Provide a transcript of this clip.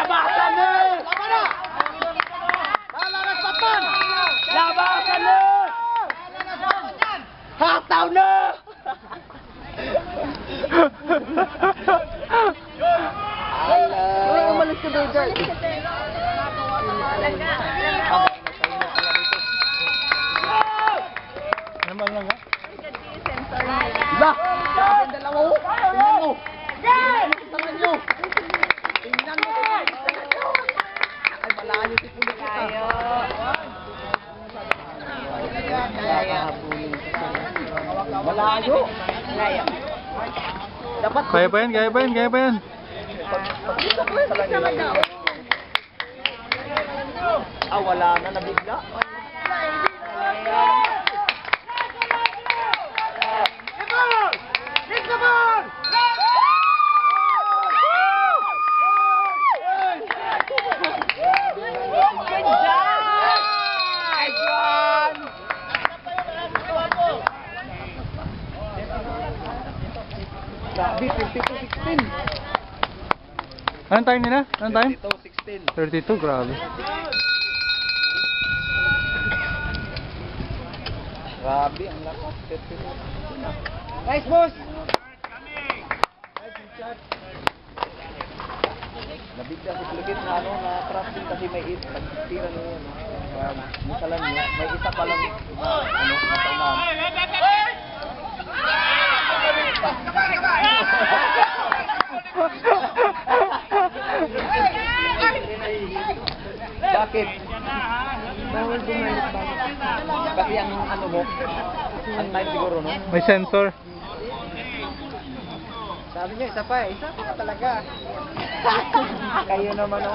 Labasan na! Labasan na! Hataw na! Uy, umalis ka daw dyan. Naman lang ha? Ba! Sabi dalawa mo! Tingnan mo! Tingnan nyo! Tingnan mo! Ay, malayo si Pulit kita. Malayo! Dapat Kaya pa yan, kaya pa yan, kaya pa yan. Ah, wala na, nabigla. Grabe, 52-16. Anong time nila? Anong time? 52-16. 32, grabe. Grabe, ang lakas. 52. Nice, boss! Nabigla si Puligit na ano, na trap din kasi may it. Nagtira niya yun. Misalan niya, may isa pa lang ano, mataunahan. Bakit? Bawal bumalik ba? Kasi ang ano mo, ang time siguro, no? May sensor. Sabi niya, isa pa talaga. Kayo naman, no?